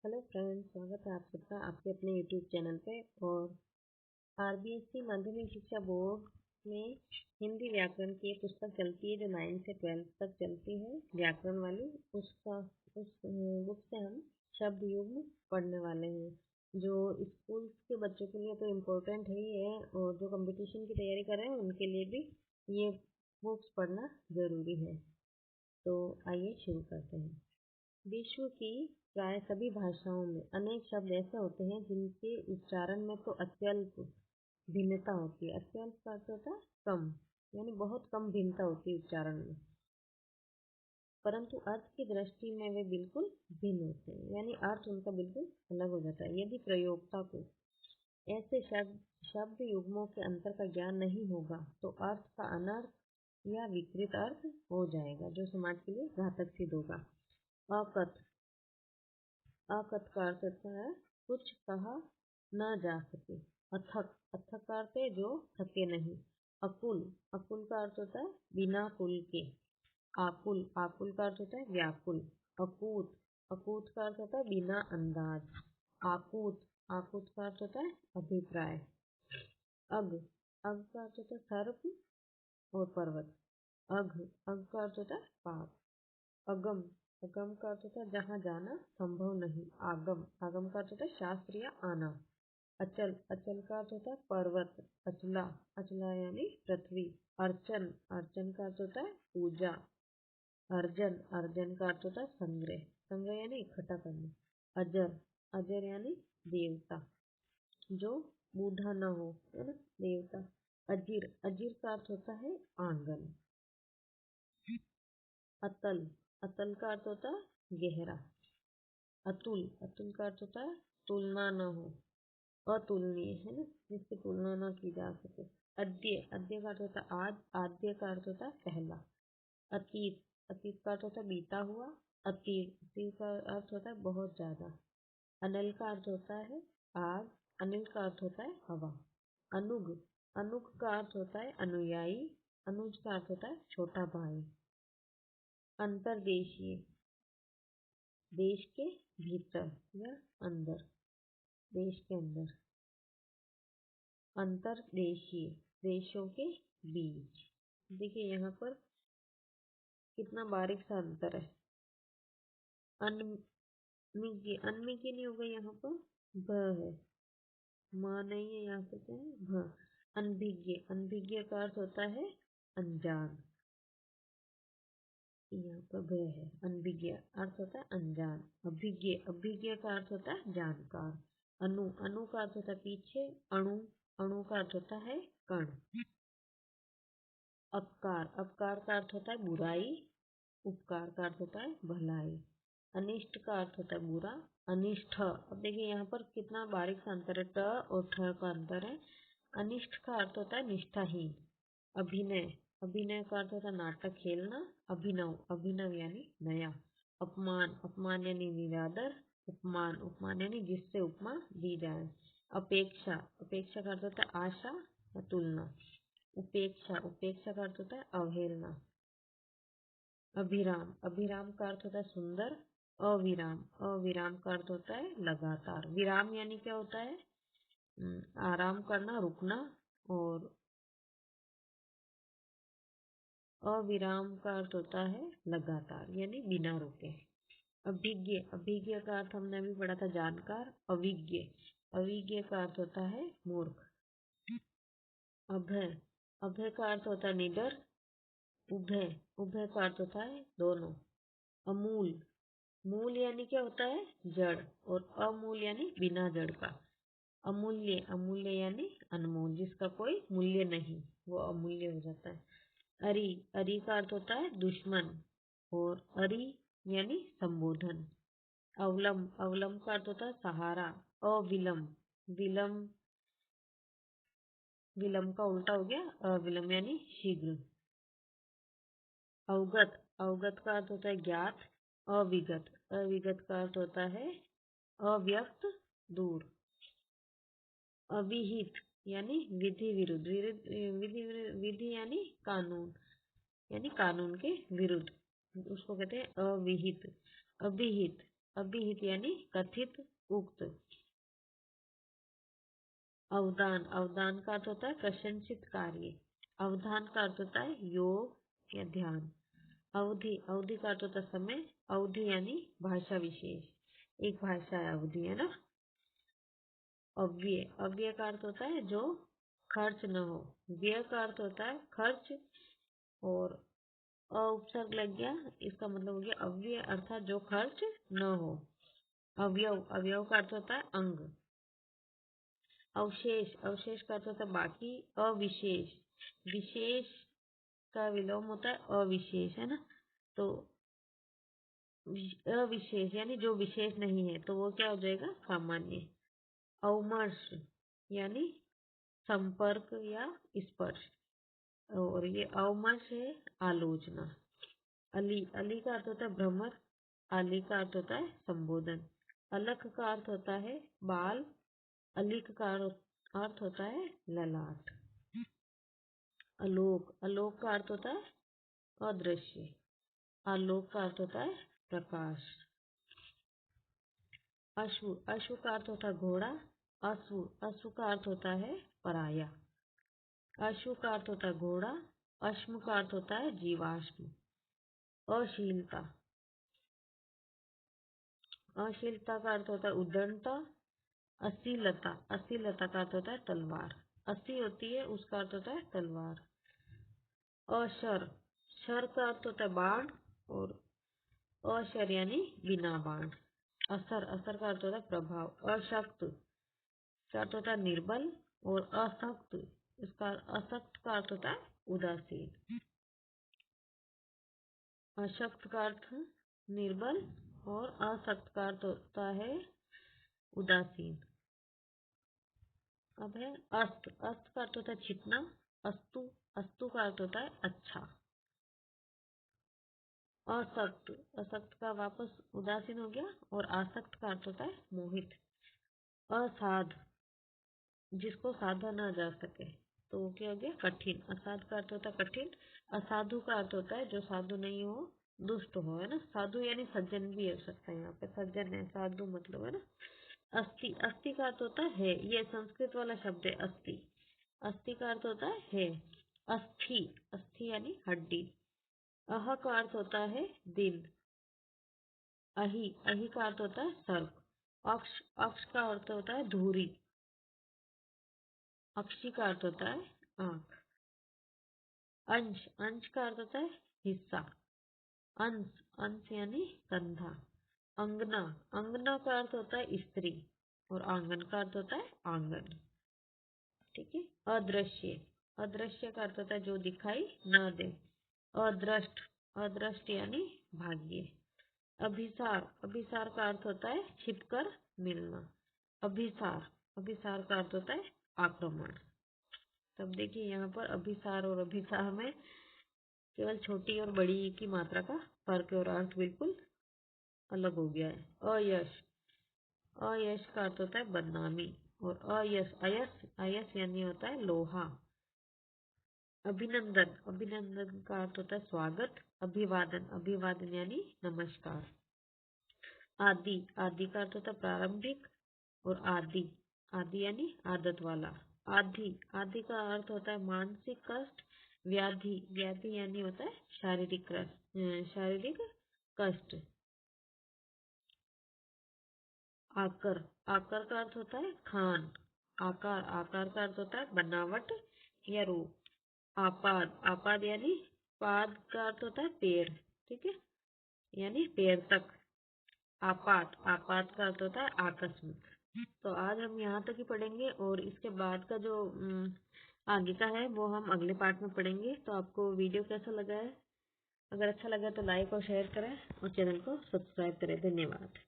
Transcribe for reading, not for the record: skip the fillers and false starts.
Hello friends, स्वागत है आप सबका आपके अपने यूट्यूब चैनल पे। और आरबीएससी माध्यमिक शिक्षा बोर्ड में हिंदी व्याकरण की एक पुस्तक चलती है जो 9 से 12 तक चलती है, व्याकरण वाली। उस बुक से हम शब्द युग्म पढ़ने वाले हैं, जो स्कूल के बच्चों के लिए तो इम्पोर्टेंट है ही है, और जो कंपटीशन की तैयारी कर रहे हैं उनके लिए भी ये बुक्स पढ़ना ज़रूरी है। तो आइए शुरू करते हैं। विश्व की प्राय सभी भाषाओं में अनेक शब्द ऐसे होते हैं जिनके उच्चारण में तो अत्यल्प भिन्नता होती है। अत्यल्प का अर्थ होता है कम, यानी बहुत कम भिन्नता होती है उच्चारण में, परंतु अर्थ की दृष्टि में वे बिल्कुल भिन्न होते हैं, यानी अर्थ उनका बिल्कुल अलग हो जाता है। यदि प्रयोक्ता को ऐसे शब्द युग्मों के अंतर का ज्ञान नहीं होगा तो अर्थ का अनर्थ या विकृत अर्थ हो जाएगा, जो समाज के लिए घातक सिद्ध होगा। अकथ अकथ का अर्थ होता है कुछ कहा न जा सके। अथक अथक का अर्थ है जो थके नहीं। अकुल अकुल का अर्थ होता है बिना कुल के। आकुल आकुल का अर्थ होता है व्याकुल। अकूत अकूत का अर्थ होता है बिना अंदाज। आकूत आकूत का अर्थ होता है अभिप्राय। अग अग का अर्थ होता है सर्प और पर्वत। अघ अघ का अर्थ होता है पाप। अगम अगम का अर्थ होता है जहाँ जाना संभव नहीं। आगम आगम का अर्थ होता है शास्त्र या आना। अचल अचल का अर्थ होता है पर्वत। अचला अचला यानी पृथ्वी। अर्चन अर्चन का अर्थ होता है पूजा। अर्जन अर्जन का अर्थ होता है संग्रह। संग्रह यानी इकट्ठा करना। अजर अजर यानी देवता, जो बूढ़ा न हो, है ना, देवता। अजीर अजीर का अर्थ होता है आंगन। अतल अतल का अर्थ होता है गहरा। अतुल अतुल का अर्थ होता है तुलना न हो, अतुलनीय, है ना, जिसकी तुलना न की जा सके। अद्य अद्य का अर्थ होता है आज। आद्य का अर्थ होता है पहला। अतीत अतीत का अर्थ होता है बीता हुआ। अतीत अतीत का अर्थ होता है बहुत ज्यादा। अनिल का अर्थ होता है आग। अनिल का अर्थ होता है हवा। अनुग अनुग का अर्थ होता है अनुयायी। अनुज का अर्थ होता है छोटा भाई। अंतर्देशीय देश के भीतर या अंदर, देश के अंदर। अंतर्देशीय देशों के बीच। देखिए यहाँ पर कितना बारीक सा अंतर है। अनमिज्ञ अनमिज्ञ नहीं होगा, यहाँ पर भ है, म नहीं है, यहाँ पर क्या है, भ। अनभिज्ञ अनभिज्ञ का अर्थ होता है अनजान, यहाँ पर भ है। अनभिज्ञ अर्थ होता है अनजान। अभिज्ञ अभिज्ञ का अर्थ होता है जानकार। अनु अनु का अर्थ होता है पीछे। अणु अणु का अर्थ होता है कण। अपकार अपकार का अर्थ होता है बुराई। उपकार का अर्थ होता है भलाई। अनिष्ट का अर्थ होता है बुरा। अनिष्ठ, अब देखिए यहाँ पर कितना बारीक सा अंतर है, ट और ठ का अंतर है। अनिष्ट का अर्थ होता है निष्ठाहीन। अभिनय अभिनय का अर्थ होता है नाटक खेलना। अभिनव अभिनव यानी नया। अपमान अपमान यानी निरादर। उपमान उपमान यानी जिससे उपमा दी जाए। अपेक्षा अपेक्षा का अर्थ होता है आशा या तुलना। उपेक्षा उपेक्षा का अर्थ होता है अवहेलना। अभिराम अभिराम का अर्थ होता है सुंदर। अविराम अविराम का अर्थ होता है लगातार। विराम यानी क्या होता है, आराम करना, रुकना। और अविराम का अर्थ होता है लगातार, यानी बिना रुके। अभिज्ञ अभिज्ञ का अर्थ हमने अभी पढ़ा था जानकार। अविज्ञ अविज्ञ का अर्थ होता है मूर्ख। अभय अभय का अर्थ होता है निडर। उभय उभय का अर्थ होता है दोनों। अमूल मूल यानी क्या होता है जड़, और अमूल यानी बिना जड़ का। अमूल्य अमूल्य यानी अनमोल, जिसका कोई मूल्य नहीं, वो अमूल्य हो जाता है। अरि अरि का अर्थ होता है दुश्मन, और अरि यानी संबोधन। अवलंब अवलंब का अर्थ होता है सहारा। अविलंब विलंब विलंब का उल्टा हो गया अविलंब यानी शीघ्र। अवगत अवगत का अर्थ होता है ज्ञात। अविगत अविगत का अर्थ होता है अव्यक्त, दूर। अविहित यानी विधि विरुद्ध। विधि यानी कानून, यानी कानून के विरुद्ध, उसको कहते हैं अविहित। अभिहित अभिहित यानी कथित, उक्त। अवदान, अवदान का अर्थ होता है प्रशंसित कार्य। अवधान का अर्थ होता है योग या ध्यान। अवधि, अवधि का अर्थ होता है समय। अवधि यानी भाषा विशेष, एक भाषा है अवधि, है ना। अव्यय, अव्यय का अर्थ होता है जो खर्च न हो। व्यय का अर्थ होता है खर्च, और उपसर्ग लग गया, इसका मतलब हो गया अव्यय अर्थात जो खर्च न हो। अवयव, अवयव का अर्थ होता है अंग। अवशेष, अवशेष का अर्थ होता है बाकी। अविशेष, विशेष का विलोम होता है अविशेष, है ना। तो अविशेष यानी जो विशेष नहीं है, तो वो क्या हो जाएगा, सामान्य। अवमर्श यानी संपर्क या स्पर्श, और ये अवमर्श है आलोचना। अली, अली का अर्थ होता है भ्रमर। अली का अर्थ होता है संबोधन। अलख का अर्थ होता है बाल। अलिक का अर्थ होता है ललाट। आलोक, आलोक का अर्थ होता है अदृश्य। आलोक का अर्थ होता है प्रकाश। अश्व, अश्व का अर्थ होता है घोड़ा। अश्व, अश्व का अर्थ होता है पराया। अश्व का अर्थ होता है घोड़ा। अश्म का अर्थ होता है जीवाश्म। अशीलता, अशीलता का अर्थ होता है उद्दंडता। असीलता, असीलता का अर्थ होता है तलवार। असी होती है, उसका अर्थ होता है तलवार। अशर, शर का अर्थ होता है बाण, और अशर यानी बिना बाण। असर, असर का अर्थ होता है प्रभाव। अशक्त का अर्थ होता है निर्बल, और असक्त, इसका असक्त का अर्थ होता है उदासीन। अशक्त का अर्थ निर्बल, और असक्त का अर्थ होता है उदासीन। अब है अस्त, अस्त का अर्थ होता है छिपना। अस्तु, अस्तु का अर्थ होता है अच्छा। असक्त, असक्त का वापस उदासीन हो गया, और आसक्त का अर्थ होता है मोहित। असाध, जिसको साधा ना जा सके, तो वो क्या हो गया, कठिन। असाध का अर्थ होता है कठिन। असाधु का अर्थ होता है जो साधु नहीं हो, दुष्ट हो, है ना। साधु यानी सज्जन भी हो सकता है, यहाँ पे सज्जन है, साधु मतलब, है ना। अस्थि, अस्थि का अर्थ होता है, ये संस्कृत वाला शब्द है अस्थि। अस्थि का अर्थ होता है। अस्थि, अस्थि यानी हड्डी। अह का अर्थ होता है दिन। अहि, अहि का अर्थ होता है सर्प। अक्ष, अक्ष का अर्थ होता है धूरी। अक्षी का अर्थ होता है आंख। अंश, अंश का अर्थ होता है हिस्सा। अंश, अंश यानी कंधा। अंगना, अंगना का अर्थ होता है स्त्री, और आंगन का अर्थ होता है आंगन। ठीक है। अदृश्य, अदृश्य का अर्थ होता है जो दिखाई न दे। अदृष्ट, अदृष्ट यानी भाग्य। अभिसार, अभिसार का अर्थ होता है छिपकर मिलना। अभिसार, अभिसार का अर्थ होता है आक्रमण। तब देखिए यहाँ पर अभिसार और अभिसार में केवल छोटी और बड़ी की मात्रा का फर्क है, और अर्थ बिल्कुल अलग हो गया है। अयश, अयश का अर्थ होता है बदनामी, और अयश, अयस, अयस यानी होता है लोहा। अभिनंदन, अभिनंदन का अर्थ होता है स्वागत। अभिवादन, अभिवादन यानी नमस्कार। आदि, आदि का अर्थ होता है प्रारंभिक, और आदि, आदि यानी आदत वाला। आदि, आदि का अर्थ होता है मानसिक कष्ट। व्याधि, व्याधि यानी होता है शारीरिक शारीरिक कष्ट। आकर, आकर का अर्थ होता है खान। आकार, आकार का अर्थ होता है बनावट या रूप। आपाद, आपाद यानी पाद का अर्थ होता है पैर, ठीक है, यानी पैर तक। आपात, आपात का अर्थ होता है आकस्मिक। तो आज हम यहाँ तक ही पढ़ेंगे, और इसके बाद का जो आगे का है वो हम अगले पार्ट में पढ़ेंगे। तो आपको वीडियो कैसा लगा है? अगर अच्छा लगा तो लाइक और शेयर करें, और चैनल को सब्सक्राइब करें। धन्यवाद।